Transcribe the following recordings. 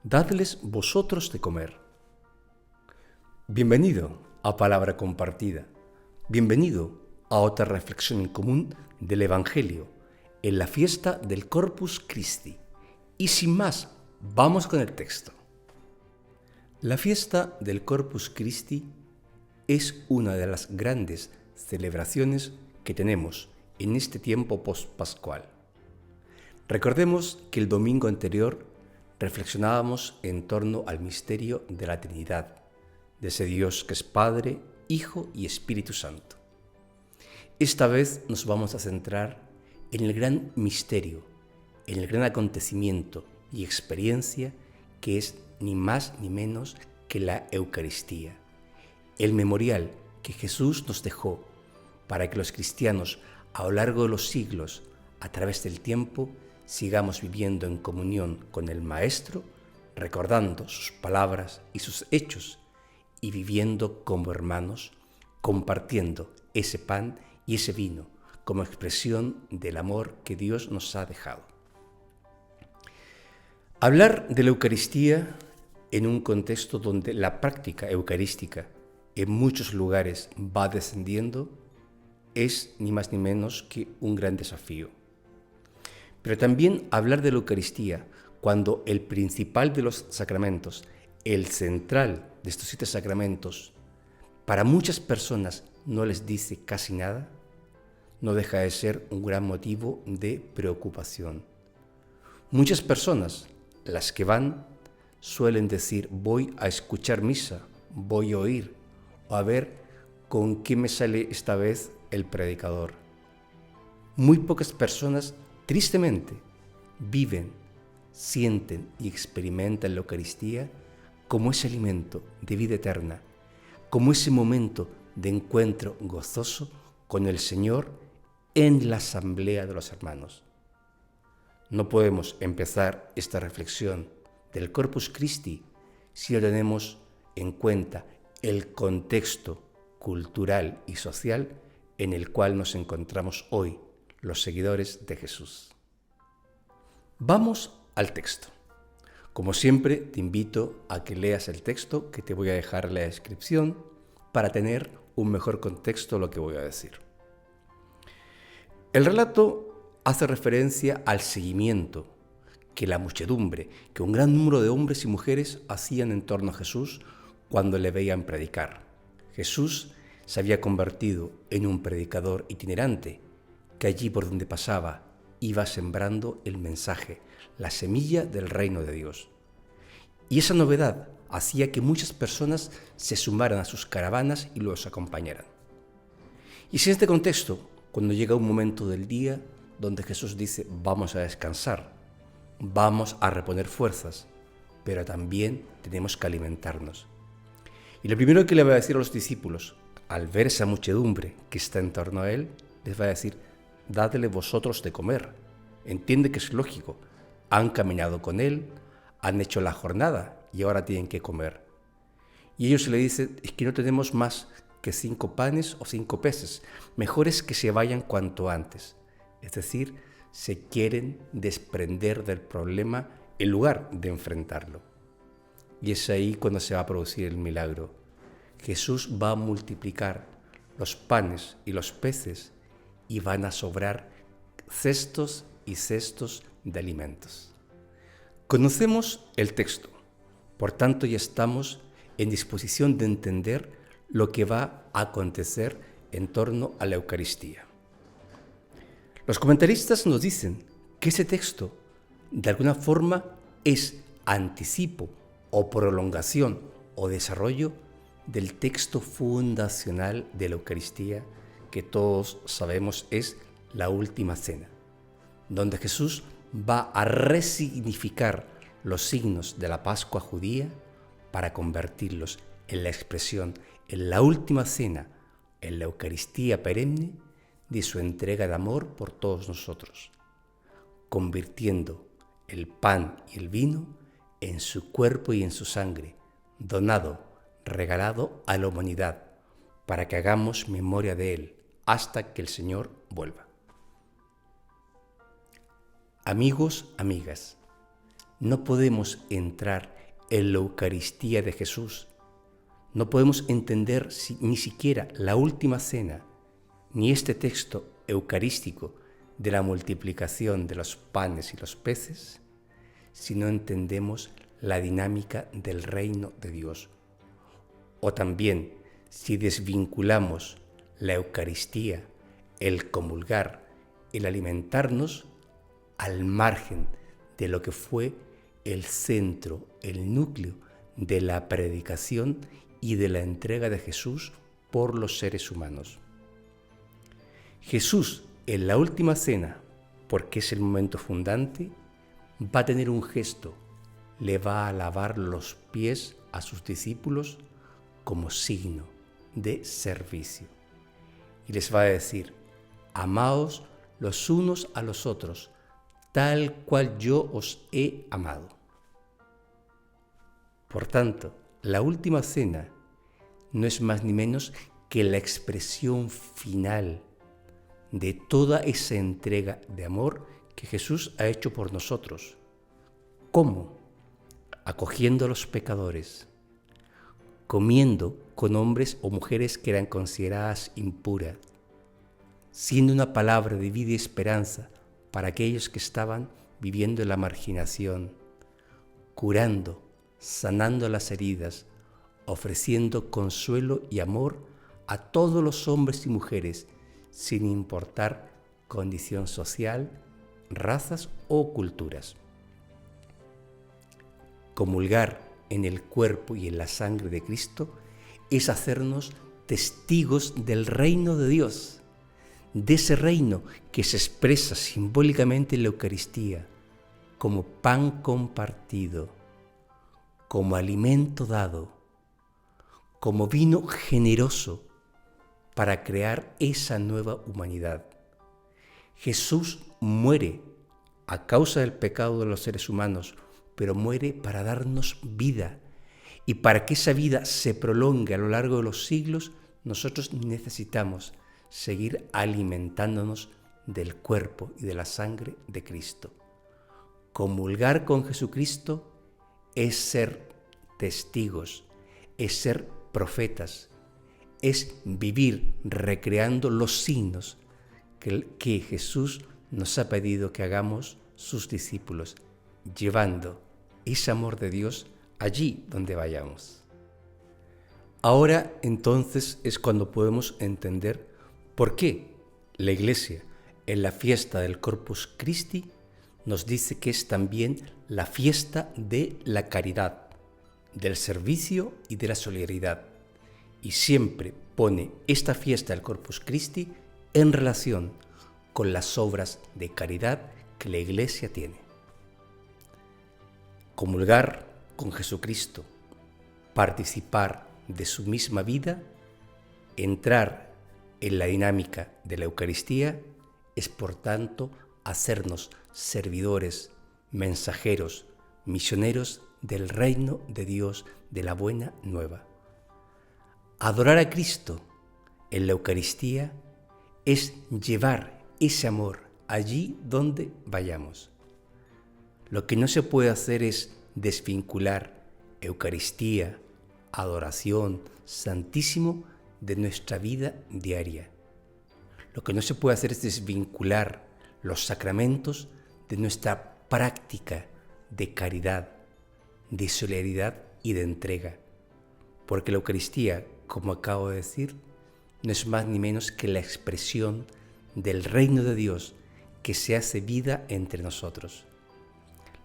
dadles vosotros de comer. Bienvenido a Palabra Compartida. Bienvenido a otra reflexión en común del Evangelio en la fiesta del Corpus Christi. Y sin más, vamos con el texto. La fiesta del Corpus Christi es una de las grandes celebraciones que tenemos en este tiempo post-pascual. Recordemos que el domingo anterior reflexionábamos en torno al misterio de la Trinidad, de ese Dios que es Padre, Hijo y Espíritu Santo. Esta vez nos vamos a centrar en el gran misterio, en el gran acontecimiento y experiencia que es ni más ni menos que la Eucaristía, el memorial que Jesús nos dejó para que los cristianos a lo largo de los siglos, a través del tiempo, sigamos viviendo en comunión con el Maestro, recordando sus palabras y sus hechos y viviendo como hermanos, compartiendo ese pan y ese vino como expresión del amor que Dios nos ha dejado. Hablar de la Eucaristía en un contexto donde la práctica eucarística en muchos lugares va descendiendo es ni más ni menos que un gran desafío. Pero también hablar de la Eucaristía cuando el principal de los sacramentos, el central de estos 7 sacramentos, para muchas personas no les dice casi nada, no deja de ser un gran motivo de preocupación. Muchas personas, las que van, suelen decir: voy a escuchar misa, voy a oír, o a ver con qué me sale esta vez el predicador. Muy pocas personas, tristemente, viven, sienten y experimentan la Eucaristía como ese alimento de vida eterna, como ese momento de encuentro gozoso con el Señor en la asamblea de los hermanos. No podemos empezar esta reflexión del Corpus Christi si no tenemos en cuenta el contexto cultural y social en el cual nos encontramos hoy los seguidores de Jesús. Vamos al texto. Como siempre, te invito a que leas el texto que te voy a dejar en la descripción para tener un mejor contexto de lo que voy a decir. El relato hace referencia al seguimiento que la muchedumbre, que un gran número de hombres y mujeres hacían en torno a Jesús cuando le veían predicar. Jesús se había convertido en un predicador itinerante que allí por donde pasaba iba sembrando el mensaje, la semilla del reino de Dios. Y esa novedad hacía que muchas personas se sumaran a sus caravanas y los acompañaran. Y es en este contexto cuando llega un momento del día donde Jesús dice: vamos a descansar, vamos a reponer fuerzas, pero también tenemos que alimentarnos. Y lo primero que le va a decir a los discípulos, al ver esa muchedumbre que está en torno a él, les va a decir: dadle vosotros de comer. Entiende que es lógico, han caminado con él, han hecho la jornada y ahora tienen que comer. Y ellos le dicen: es que no tenemos más que 5 panes o 5 peces, mejor es que se vayan cuanto antes. Es decir, se quieren desprender del problema en lugar de enfrentarlo. Y es ahí cuando se va a producir el milagro. Jesús va a multiplicar los panes y los peces y van a sobrar cestos y cestos de alimentos. Conocemos el texto, por tanto ya estamos en disposición de entender lo que va a acontecer en torno a la Eucaristía. Los comentaristas nos dicen que ese texto, de alguna forma, es anticipo o prolongación o desarrollo del texto fundacional de la Eucaristía, que todos sabemos es la Última Cena, donde Jesús va a resignificar los signos de la Pascua judía para convertirlos en la expresión, en la Última Cena, en la Eucaristía perenne de su entrega de amor por todos nosotros, convirtiendo el pan y el vino en su cuerpo y en su sangre, donado, regalado a la humanidad, para que hagamos memoria de él hasta que el Señor vuelva. Amigos, amigas, no podemos entrar en la Eucaristía de Jesús. No podemos entender ni siquiera la última cena, ni este texto eucarístico de la multiplicación de los panes y los peces, si no entendemos la dinámica del reino de Dios. O también, si desvinculamos la Eucaristía, el comulgar, el alimentarnos, al margen de lo que fue el centro, el núcleo de la predicación y de la entrega de Jesús por los seres humanos. Jesús, en la última cena, porque es el momento fundante, va a tener un gesto, le va a lavar los pies a sus discípulos como signo de servicio. Y les va a decir: amaos los unos a los otros, tal cual yo os he amado. Por tanto, la última cena no es más ni menos que la expresión final de toda esa entrega de amor que Jesús ha hecho por nosotros. ¿Cómo? Acogiendo a los pecadores, comiendo con hombres o mujeres que eran consideradas impuras, siendo una palabra de vida y esperanza para aquellos que estaban viviendo en la marginación, curando, sanando las heridas, ofreciendo consuelo y amor a todos los hombres y mujeres, sin importar condición social, razas o culturas. Comulgar en el cuerpo y en la sangre de Cristo es hacernos testigos del reino de Dios, de ese reino que se expresa simbólicamente en la Eucaristía, como pan compartido, como alimento dado, como vino generoso para crear esa nueva humanidad. Jesús muere a causa del pecado de los seres humanos, pero muere para darnos vida. Y para que esa vida se prolongue a lo largo de los siglos, nosotros necesitamos seguir alimentándonos del cuerpo y de la sangre de Cristo. Comulgar con Jesucristo es ser testigos, es ser profetas, es vivir recreando los signos que Jesús nos ha pedido que hagamos sus discípulos, llevando ese amor de Dios allí donde vayamos. Ahora entonces es cuando podemos entender por qué la Iglesia en la fiesta del Corpus Christi nos dice que es también la fiesta de la caridad, del servicio y de la solidaridad. Y siempre pone esta fiesta del Corpus Christi en relación con las obras de caridad que la Iglesia tiene. Comulgar con Jesucristo, participar de su misma vida, entrar en la dinámica de la Eucaristía, es por tanto hacernos servidores, mensajeros, misioneros del reino de Dios, de la buena nueva. Adorar a Cristo en la Eucaristía es llevar ese amor allí donde vayamos. Lo que no se puede hacer es desvincular Eucaristía, adoración, Santísimo de nuestra vida diaria. Lo que no se puede hacer es desvincular los sacramentos de nuestra práctica de caridad, de solidaridad y de entrega. Porque la Eucaristía, como acabo de decir, no es más ni menos que la expresión del reino de Dios que se hace vida entre nosotros.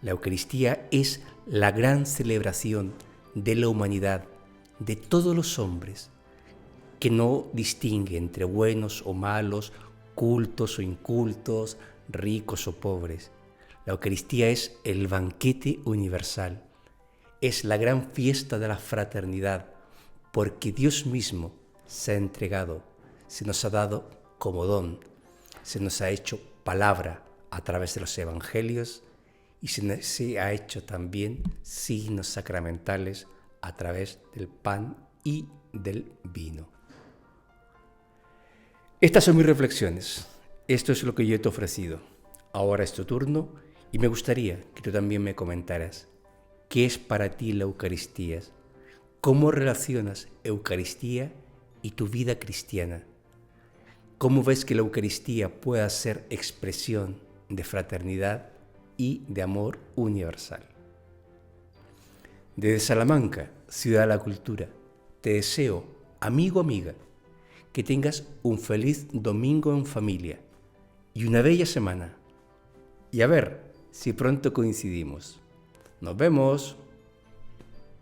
La Eucaristía es la gran celebración de la humanidad, de todos los hombres, que no distingue entre buenos o malos, cultos o incultos, ricos o pobres. La Eucaristía es el banquete universal, es la gran fiesta de la fraternidad, porque Dios mismo se ha entregado, se nos ha dado como don, se nos ha hecho palabra a través de los evangelios y se ha hecho también signos sacramentales a través del pan y del vino. Estas son mis reflexiones. Esto es lo que yo te he ofrecido. Ahora es tu turno y me gustaría que tú también me comentaras ¿Qué es para ti la Eucaristía? ¿Cómo relacionas Eucaristía y tu vida cristiana? ¿Cómo ves que la Eucaristía pueda ser expresión de fraternidad y de amor universal? Desde Salamanca, Ciudad de la Cultura, te deseo, amigo, amiga, que tengas un feliz domingo en familia y una bella semana. Y a ver si pronto coincidimos. Nos vemos.